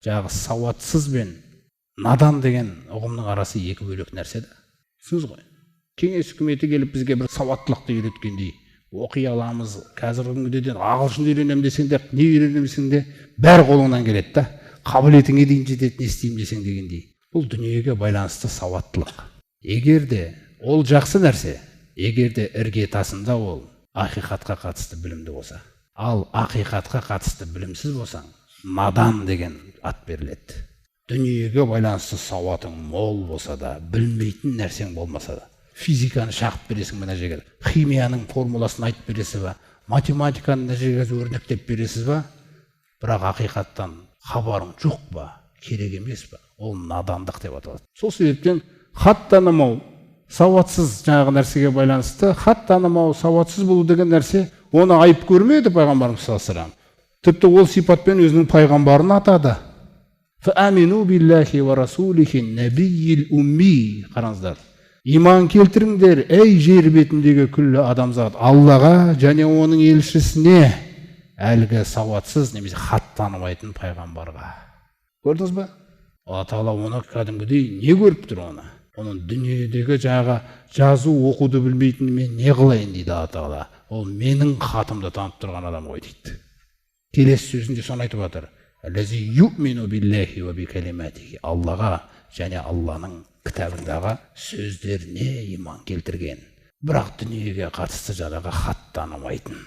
Жағы сауатсыз бен надан деген ұғымның арасы екі бөлек нәрсе да. Сөз ғой. Кеңес үкіметі келіп бізге бір сауаттылықты үйреткендей, оқи аламыз, қазіргі күнгіден ағылшын үйренем десең де, не үйренем десең де, бәрі қолыңнан келеді да. Қабілетіңе дейін жетеді, не істеймін десең дегендей. Бұл дүниеге байланысты сауаттылық. Егер де ол жақсы нәрсе, егер де ірге тасында ол ақиқатқа қатысты білімді болса, ал ақиқатқа қатысты білімсіз болсаң, надан деген ат беріледі. Дүниеге байланысты сауатың мол болса да, білмейтін нәрсең болмаса да, физиканы шақып бересің мына жерге, химияның формуласын айтып бересіз ба, математиканы мына жерге өрнектеп бересіз ба, бірақ ақиқаттан хабарың жоқ па, керек емес па, ол надандық деп аталады. Сол себептен хат танымау, сауатсыз жаңағы нәрсеге байланысты, хат танымау, сауатсыз болу деген нәрсе, оны айып көрмеді пайғамбарымыз саллаллаху алейхи ва саллям. Тіпті ол сипатпен өзінің пайғамбарын атады. Фаамину биллахи ва расулихи набийил умми. Қараңыздар. Иман келтіріңдер, ей жер бетіндегі күллі адамзат, Аллаға және оның елшісіне, әлгі сауатсыз немесе хат танымайтын пайғамбарға. Көрдіңіз ба? Алла Тағала оны кәдімгідей не көріп тұр оны? Оның дүниедегі жағы жазу, оқуды білмейтін мен не қылайын дейді Алла Тағала. Ол менің хатымды танып тұрған адам ғой дейді. Келесі сөзінде соны айтып жатыр. Әлләзи юъмину биллахи ва бикалиматихи. Аллаға және Алланың кітабындағы сөздеріне иман келтірген. Бірақ дүниеге қатысты жаңағы хат танымайтын.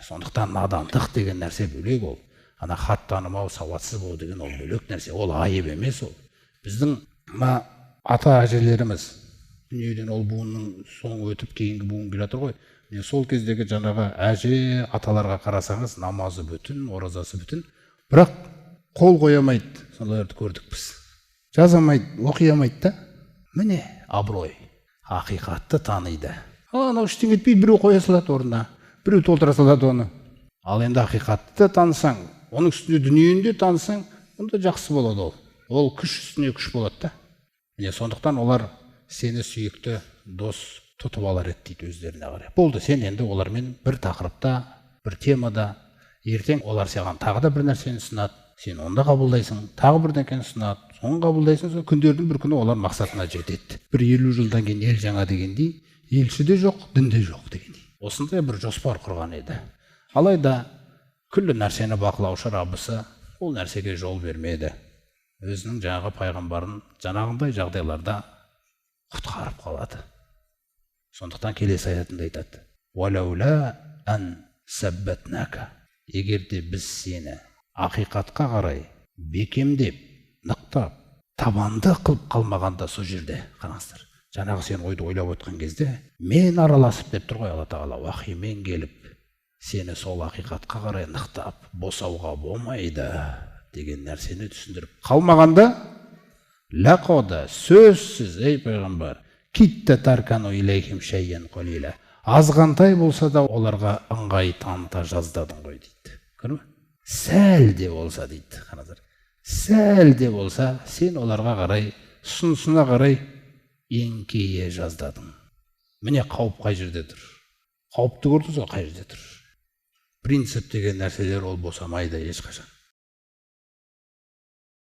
Сондықтан надандық деген нәрсе бөлек ол. Ана хат танымау, сауатсыз болу деген ол бөлек нәрсе. Ол айып емес ол. Біздің ата әжелеріміз дүниеден ол буынның соңы өтіп кейінгі буын келе жатыр ғой. Сол кездегі жаңағы әже, аталарға қарасаңыз, намазы бүтін, оразасы бүтін, бірақ қол қойамайды, сондайларды көрдік біз. Жазамайды, оқиямайды да. Міне абырой, ақиқатты таниды. Анау ештеңе етпейді, біреу қоя салады орнына, біреу толтыра салады оны. Ал енді ақиқатты танысаң, оның үстінде дүниені де танысаң, онда жақсы болады ол. Ол күш үстіне күш болады да. Міне сондықтан олар сені сүйікті дос тұтып алар еді дейді өздеріне қарай. Болды, сен енді олармен бір тақырыпта, бір темада, ертең олар саған тағы да бір нәрсені ұсынады, сен онда қабылдайсың, тағы бір нәрсені ұсынады, соны қабылдайсың, сол күндердің бір күні олар мақсатына жетеді. Бір 50 жылдан кейін ел жаңа дегендей, елші де жоқ, дін де жоқ дегендей. Осындай бір жоспар құрған еді. Алайда күллі нәрсені бақылаушы Раббысы ол нәрсеге жол бермеді. Өзінің жаңағы пайғамбарын жаңағындай жағдайларда құтқарып қалады. Сондықтан келесі аятында айтады. Валаула ан саббатнака. Егер де біз сені ақиқатқа қарай бекемдеп, нықтап, табанды қылып қалмағанда сол жерде, қараңыздар. Жаңағы сен ойды ойлап отқан кезде, мен араласып деп тұр ғой Алла Тағала, вахимен келіп, сені сол ақиқатқа қарай нықтап, босауға болмайды деген нәрсені түсіндіріп қалмағанда, лақода сөзсіз, ей пайғамбар, китта таркану илейхим шайян қалила. Азғантай болса да оларға ыңғай таныта жаздадың ғой дейді. Көрме? Сәл де болса дейді. Қараңыздар. Сәл де болса сен оларға қарай, сұнысына қарай еңкейе жаздадың. Міне қауіп қай жерде тұр? Қауіпті көрдіңіз ғой қай жерде тұр? Принцип деген нәрселер ол босамайды ешқашан.